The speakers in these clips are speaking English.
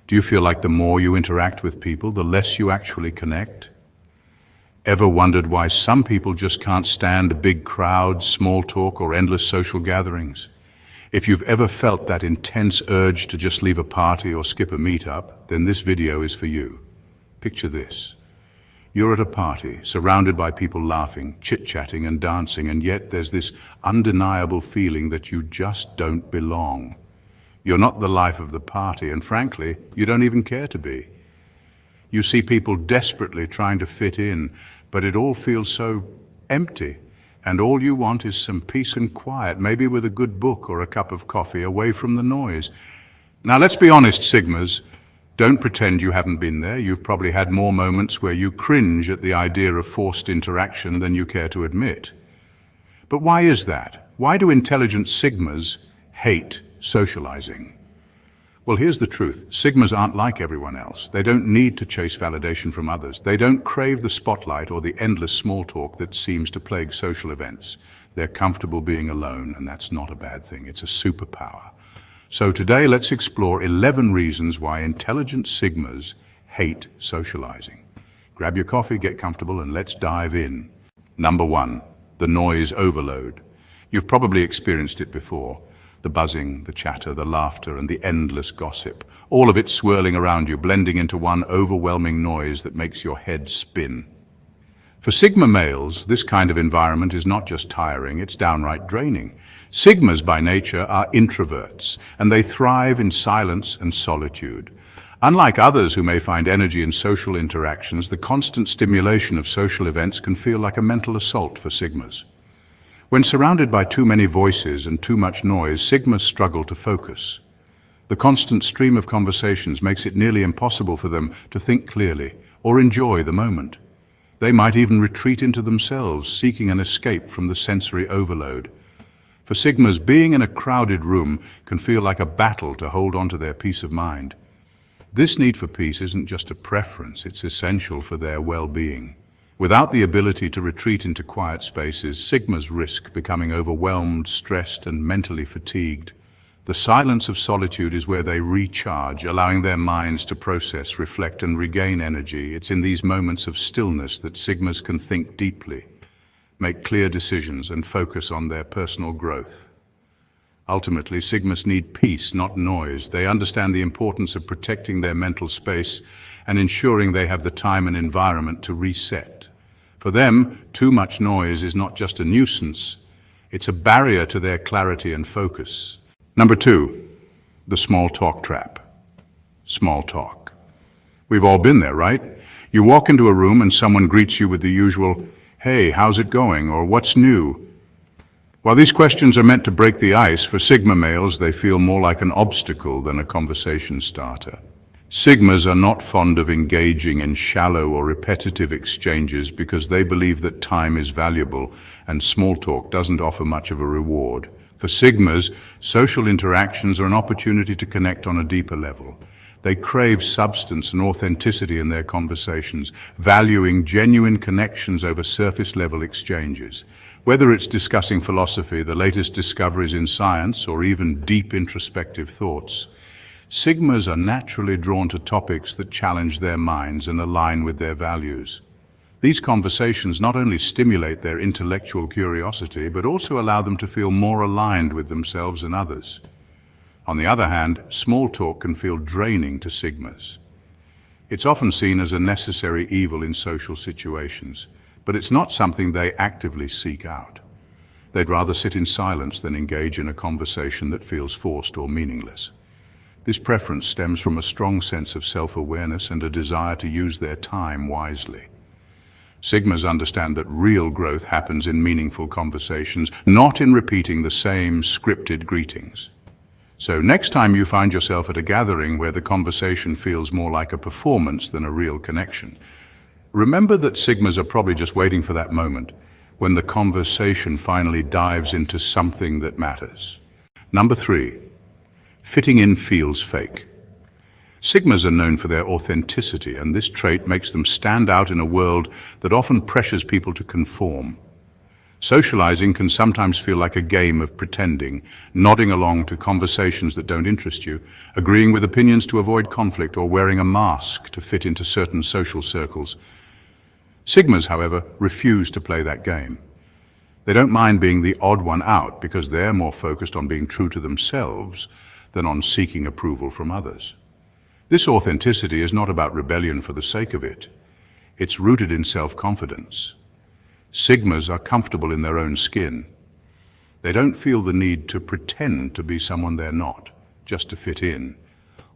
Do you feel like the more you interact with people, the less you actually connect? Ever wondered why some people just can't stand big crowds, small talk, or endless social gatherings? If you've ever felt that intense urge to just leave a party or skip a meetup, then this video is for you. Picture this. You're at a party, surrounded by people laughing, chit-chatting and dancing, and yet there's this undeniable feeling that you just don't belong. You're not the life of the party, and frankly, you don't even care to be. You see people desperately trying to fit in, but it all feels so empty, and all you want is some peace and quiet, maybe with a good book or a cup of coffee away from the noise. Now let's be honest, Sigmas. Don't pretend you haven't been there. You've probably had more moments where you cringe at the idea of forced interaction than you care to admit. But why is that? Why do intelligent Sigmas hate socializing? Well, here's the truth. Sigmas aren't like everyone else. They don't need to chase validation from others. They don't crave the spotlight or the endless small talk that seems to plague social events. They're comfortable being alone, and that's not a bad thing. It's a superpower. So today, let's explore 11 reasons why intelligent Sigmas hate socializing. Grab your coffee, get comfortable, and let's dive in. Number 1, the noise overload. You've probably experienced it before. The buzzing, the chatter, the laughter, and the endless gossip. All of it swirling around you, blending into one overwhelming noise that makes your head spin. For Sigma males, this kind of environment is not just tiring, it's downright draining. Sigmas by nature are introverts, and they thrive in silence and solitude. Unlike others who may find energy in social interactions, the constant stimulation of social events can feel like a mental assault for Sigmas. When surrounded by too many voices and too much noise, Sigmas struggle to focus. The constant stream of conversations makes it nearly impossible for them to think clearly or enjoy the moment. They might even retreat into themselves, seeking an escape from the sensory overload. For Sigmas, being in a crowded room can feel like a battle to hold on to their peace of mind. This need for peace isn't just a preference, it's essential for their well-being. Without the ability to retreat into quiet spaces, Sigmas risk becoming overwhelmed, stressed, and mentally fatigued. The silence of solitude is where they recharge, allowing their minds to process, reflect, and regain energy. It's in these moments of stillness that Sigmas can think deeply, make clear decisions, and focus on their personal growth. Ultimately, Sigmas need peace, not noise. They understand the importance of protecting their mental space and ensuring they have the time and environment to reset. For them, too much noise is not just a nuisance, it's a barrier to their clarity and focus. Number 2, the small talk trap. Small talk. We've all been there, right? You walk into a room and someone greets you with the usual, "Hey, how's it going?" or "What's new?" While these questions are meant to break the ice, for Sigma males, they feel more like an obstacle than a conversation starter. Sigmas are not fond of engaging in shallow or repetitive exchanges because they believe that time is valuable and small talk doesn't offer much of a reward. For Sigmas, social interactions are an opportunity to connect on a deeper level. They crave substance and authenticity in their conversations, valuing genuine connections over surface-level exchanges. Whether it's discussing philosophy, the latest discoveries in science, or even deep introspective thoughts, Sigmas are naturally drawn to topics that challenge their minds and align with their values. These conversations not only stimulate their intellectual curiosity, but also allow them to feel more aligned with themselves and others. On the other hand, small talk can feel draining to Sigmas. It's often seen as a necessary evil in social situations, but it's not something they actively seek out. They'd rather sit in silence than engage in a conversation that feels forced or meaningless. This preference stems from a strong sense of self-awareness and a desire to use their time wisely. Sigmas understand that real growth happens in meaningful conversations, not in repeating the same scripted greetings. So next time you find yourself at a gathering where the conversation feels more like a performance than a real connection, remember that Sigmas are probably just waiting for that moment when the conversation finally dives into something that matters. Number 3, fitting in feels fake. Sigmas are known for their authenticity, and this trait makes them stand out in a world that often pressures people to conform. Socializing can sometimes feel like a game of pretending, nodding along to conversations that don't interest you, agreeing with opinions to avoid conflict, or wearing a mask to fit into certain social circles. Sigmas, however, refuse to play that game. They don't mind being the odd one out because they're more focused on being true to themselves than on seeking approval from others. This authenticity is not about rebellion for the sake of it. It's rooted in self-confidence. Sigmas are comfortable in their own skin. They don't feel the need to pretend to be someone they're not, just to fit in,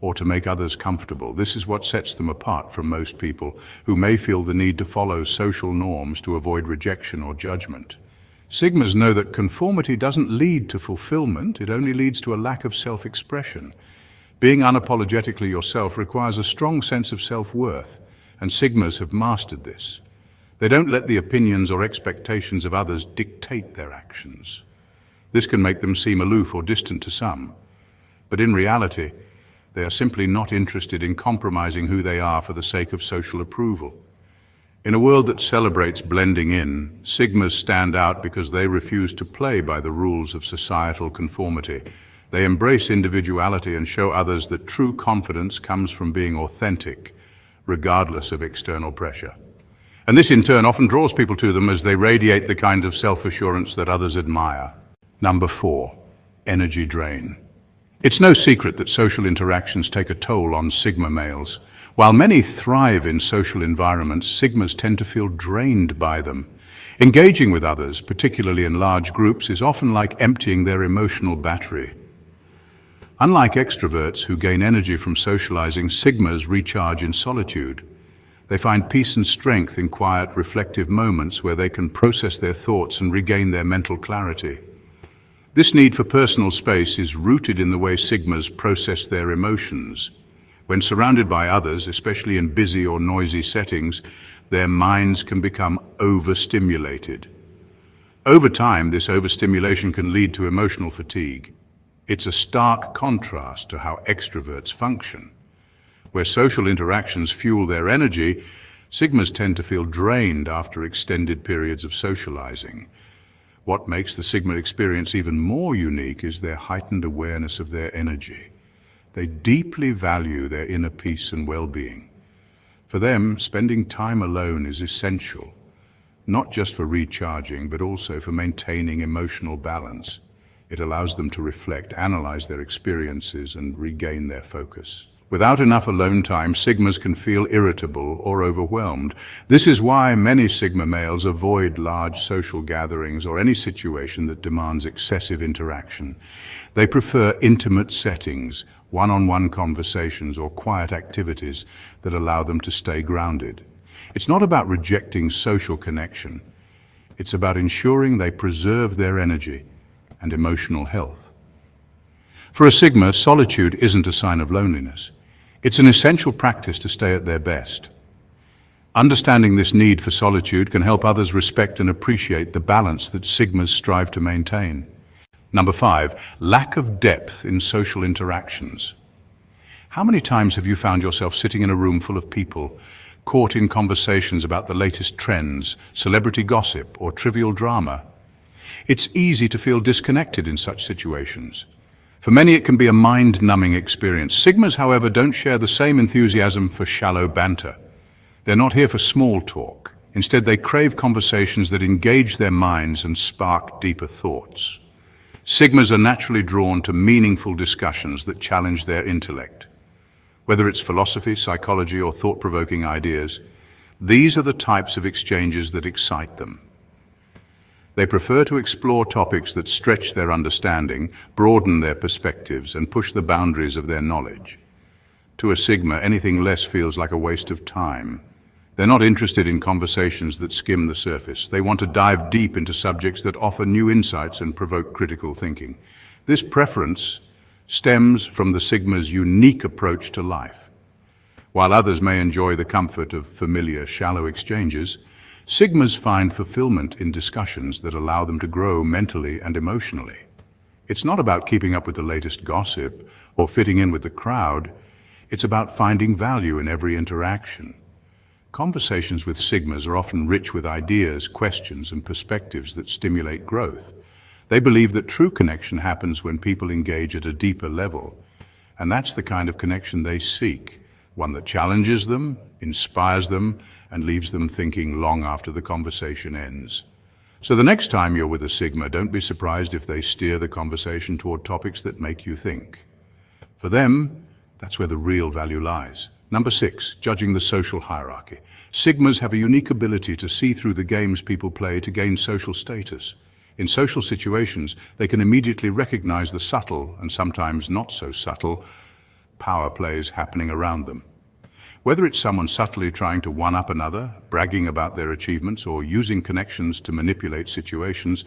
or to make others comfortable. This is what sets them apart from most people who may feel the need to follow social norms to avoid rejection or judgment. Sigmas know that conformity doesn't lead to fulfillment, it only leads to a lack of self-expression. Being unapologetically yourself requires a strong sense of self-worth, and Sigmas have mastered this. They don't let the opinions or expectations of others dictate their actions. This can make them seem aloof or distant to some, but in reality, they are simply not interested in compromising who they are for the sake of social approval. In a world that celebrates blending in, Sigmas stand out because they refuse to play by the rules of societal conformity. They embrace individuality and show others that true confidence comes from being authentic, regardless of external pressure. And this in turn often draws people to them as they radiate the kind of self-assurance that others admire. Number 4, energy drain. It's no secret that social interactions take a toll on Sigma males. While many thrive in social environments, Sigmas tend to feel drained by them. Engaging with others, particularly in large groups, is often like emptying their emotional battery. Unlike extroverts who gain energy from socializing, Sigmas recharge in solitude. They find peace and strength in quiet, reflective moments where they can process their thoughts and regain their mental clarity. This need for personal space is rooted in the way Sigmas process their emotions. When surrounded by others, especially in busy or noisy settings, their minds can become overstimulated. Over time, this overstimulation can lead to emotional fatigue. It's a stark contrast to how extroverts function. Where social interactions fuel their energy, Sigmas tend to feel drained after extended periods of socializing. What makes the Sigma experience even more unique is their heightened awareness of their energy. They deeply value their inner peace and well-being. For them, spending time alone is essential, not just for recharging, but also for maintaining emotional balance. It allows them to reflect, analyze their experiences, and regain their focus. Without enough alone time, Sigmas can feel irritable or overwhelmed. This is why many Sigma males avoid large social gatherings or any situation that demands excessive interaction. They prefer intimate settings, one-on-one conversations, or quiet activities that allow them to stay grounded. It's not about rejecting social connection. It's about ensuring they preserve their energy and emotional health. For a Sigma, solitude isn't a sign of loneliness. It's an essential practice to stay at their best. Understanding this need for solitude can help others respect and appreciate the balance that Sigmas strive to maintain. Number 5, lack of depth in social interactions. How many times have you found yourself sitting in a room full of people, caught in conversations about the latest trends, celebrity gossip, or trivial drama? It's easy to feel disconnected in such situations. For many, it can be a mind-numbing experience. Sigmas, however, don't share the same enthusiasm for shallow banter. They're not here for small talk. Instead, they crave conversations that engage their minds and spark deeper thoughts. Sigmas are naturally drawn to meaningful discussions that challenge their intellect. Whether it's philosophy, psychology, or thought-provoking ideas, these are the types of exchanges that excite them. They prefer to explore topics that stretch their understanding, broaden their perspectives, and push the boundaries of their knowledge. To a Sigma, anything less feels like a waste of time. They're not interested in conversations that skim the surface. They want to dive deep into subjects that offer new insights and provoke critical thinking. This preference stems from the Sigma's unique approach to life. While others may enjoy the comfort of familiar, shallow exchanges, Sigmas find fulfillment in discussions that allow them to grow mentally and emotionally. It's not about keeping up with the latest gossip or fitting in with the crowd. It's about finding value in every interaction. Conversations with Sigmas are often rich with ideas, questions, and perspectives that stimulate growth. They believe that true connection happens when people engage at a deeper level, and that's the kind of connection they seek, one that challenges them, inspires them, and leaves them thinking long after the conversation ends. So the next time you're with a Sigma, don't be surprised if they steer the conversation toward topics that make you think. For them, that's where the real value lies. Number 6, judging the social hierarchy. Sigmas have a unique ability to see through the games people play to gain social status. In social situations, they can immediately recognize the subtle, and sometimes not so subtle, power plays happening around them. Whether it's someone subtly trying to one-up another, bragging about their achievements, or using connections to manipulate situations,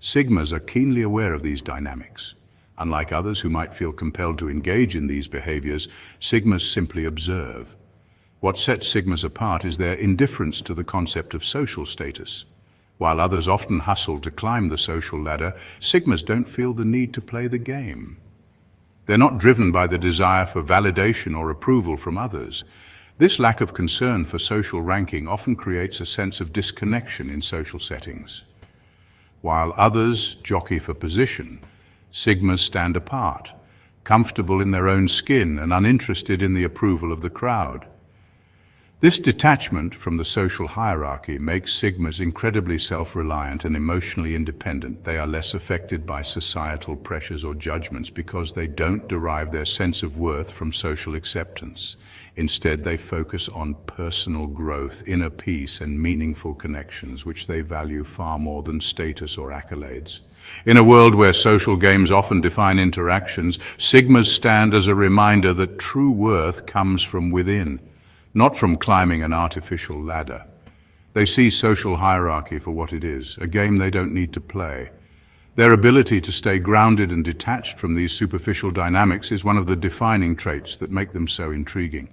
Sigmas are keenly aware of these dynamics. Unlike others who might feel compelled to engage in these behaviors, Sigmas simply observe. What sets Sigmas apart is their indifference to the concept of social status. While others often hustle to climb the social ladder, Sigmas don't feel the need to play the game. They're not driven by the desire for validation or approval from others. This lack of concern for social ranking often creates a sense of disconnection in social settings. While others jockey for position, Sigmas stand apart, comfortable in their own skin and uninterested in the approval of the crowd. This detachment from the social hierarchy makes Sigmas incredibly self-reliant and emotionally independent. They are less affected by societal pressures or judgments because they don't derive their sense of worth from social acceptance. Instead, they focus on personal growth, inner peace, and meaningful connections, which they value far more than status or accolades. In a world where social games often define interactions, Sigmas stand as a reminder that true worth comes from within, not from climbing an artificial ladder. They see social hierarchy for what it is, a game they don't need to play. Their ability to stay grounded and detached from these superficial dynamics is one of the defining traits that make them so intriguing.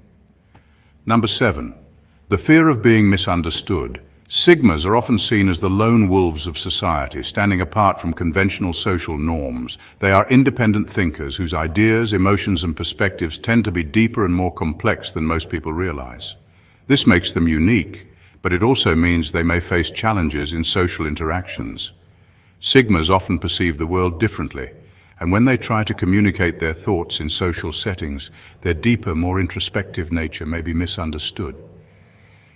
Number 7, the fear of being misunderstood. Sigmas are often seen as the lone wolves of society, standing apart from conventional social norms. They are independent thinkers whose ideas, emotions, and perspectives tend to be deeper and more complex than most people realize. This makes them unique, but it also means they may face challenges in social interactions. Sigmas often perceive the world differently, and when they try to communicate their thoughts in social settings, their deeper, more introspective nature may be misunderstood.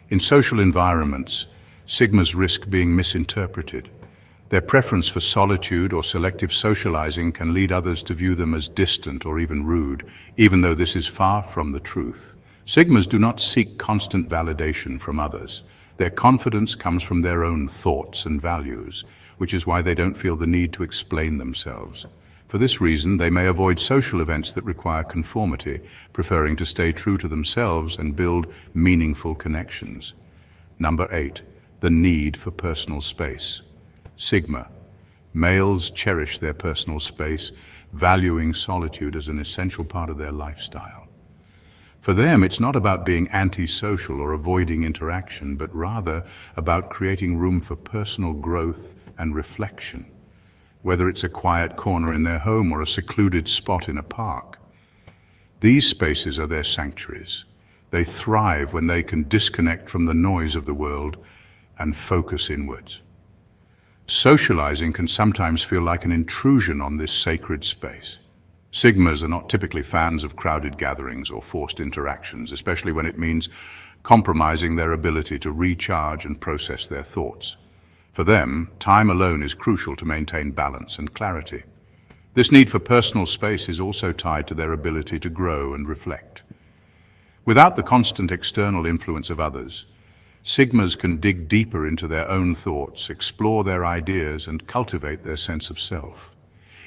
In social environments, Sigmas risk being misinterpreted. Their preference for solitude or selective socializing can lead others to view them as distant or even rude, even though this is far from the truth. Sigmas do not seek constant validation from others. Their confidence comes from their own thoughts and values, which is why they don't feel the need to explain themselves. For this reason, they may avoid social events that require conformity, preferring to stay true to themselves and build meaningful connections. Number 8, the need for personal space. Sigma. Males cherish their personal space, valuing solitude as an essential part of their lifestyle. For them, it's not about being antisocial or avoiding interaction, but rather about creating room for personal growth and reflection, whether it's a quiet corner in their home or a secluded spot in a park. These spaces are their sanctuaries. They thrive when they can disconnect from the noise of the world and focus inwards. Socializing can sometimes feel like an intrusion on this sacred space. Sigmas are not typically fans of crowded gatherings or forced interactions, especially when it means compromising their ability to recharge and process their thoughts. For them, time alone is crucial to maintain balance and clarity. This need for personal space is also tied to their ability to grow and reflect. Without the constant external influence of others, Sigmas can dig deeper into their own thoughts, explore their ideas, and cultivate their sense of self.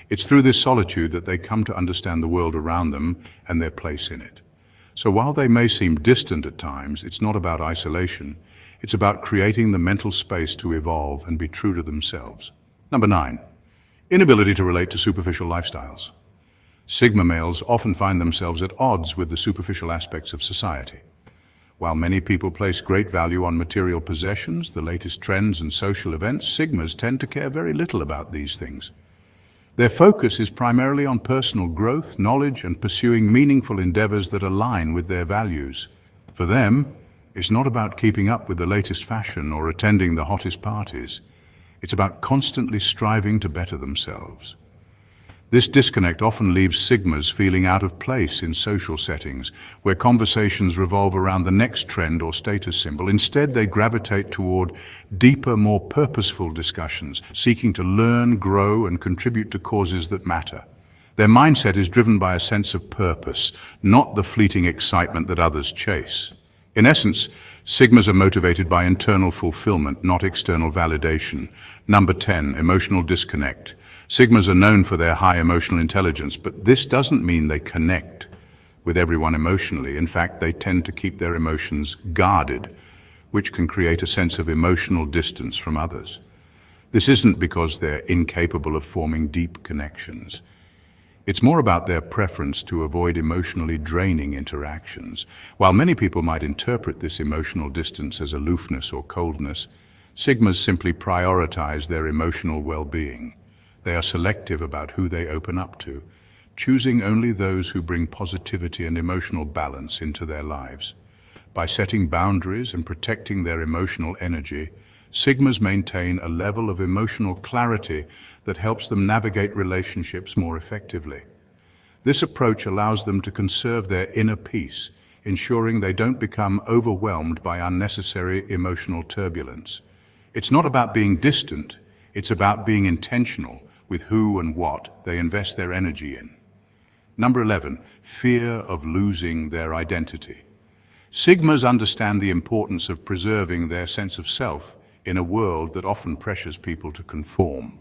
It's through this solitude that they come to understand the world around them and their place in it. So while they may seem distant at times, it's not about isolation. It's about creating the mental space to evolve and be true to themselves. Number 9, inability to relate to superficial lifestyles. Sigma males often find themselves at odds with the superficial aspects of society. While many people place great value on material possessions, the latest trends and social events, Sigmas tend to care very little about these things. Their focus is primarily on personal growth, knowledge, and pursuing meaningful endeavors that align with their values. For them, It's not about keeping up with the latest fashion or attending the hottest parties. It's about constantly striving to better themselves. This disconnect often leaves Sigmas feeling out of place in social settings, where conversations revolve around the next trend or status symbol. Instead, they gravitate toward deeper, more purposeful discussions, seeking to learn, grow, and contribute to causes that matter. Their mindset is driven by a sense of purpose, not the fleeting excitement that others chase. In essence, Sigmas are motivated by internal fulfillment, not external validation. Number 10, emotional disconnect. Sigmas are known for their high emotional intelligence, but this doesn't mean they connect with everyone emotionally. In fact, they tend to keep their emotions guarded, which can create a sense of emotional distance from others. This isn't because they're incapable of forming deep connections. It's more about their preference to avoid emotionally draining interactions. While many people might interpret this emotional distance as aloofness or coldness, Sigmas simply prioritize their emotional well-being. They are selective about who they open up to, choosing only those who bring positivity and emotional balance into their lives. By setting boundaries and protecting their emotional energy, Sigmas maintain a level of emotional clarity that helps them navigate relationships more effectively. This approach allows them to conserve their inner peace, ensuring they don't become overwhelmed by unnecessary emotional turbulence. It's not about being distant, it's about being intentional with who and what they invest their energy in. Number 11, fear of losing their identity. Sigmas understand the importance of preserving their sense of self in a world that often pressures people to conform.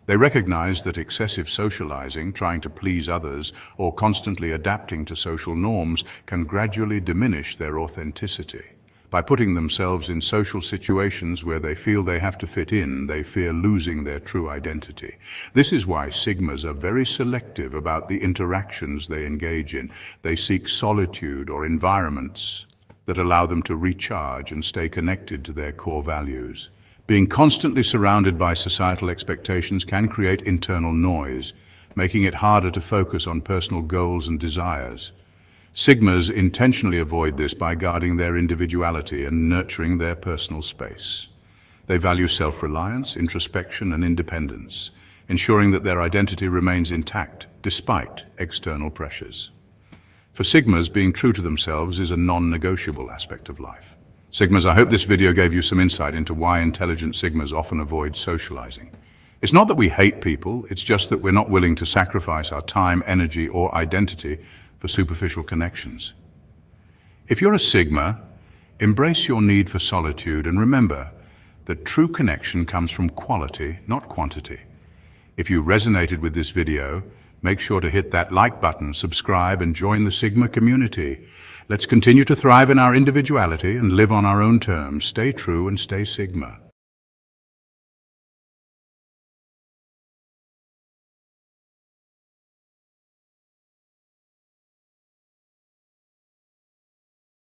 They recognize that excessive socializing, trying to please others, or constantly adapting to social norms can gradually diminish their authenticity. By putting themselves in social situations where they feel they have to fit in, they fear losing their true identity. This is why Sigmas are very selective about the interactions they engage in. They seek solitude or environments that allow them to recharge and stay connected to their core values. Being constantly surrounded by societal expectations can create internal noise, making it harder to focus on personal goals and desires. Sigmas intentionally avoid this by guarding their individuality and nurturing their personal space. They value self-reliance, introspection, and independence, ensuring that their identity remains intact despite external pressures. For Sigmas, being true to themselves is a non-negotiable aspect of life. Sigmas, I hope this video gave you some insight into why intelligent Sigmas often avoid socializing. It's not that we hate people, it's just that we're not willing to sacrifice our time, energy, or identity for superficial connections. If you're a Sigma, embrace your need for solitude and remember that true connection comes from quality, not quantity. If you resonated with this video, make sure to hit that like button, subscribe, and join the Sigma community. Let's continue to thrive in our individuality and live on our own terms. Stay true and stay Sigma.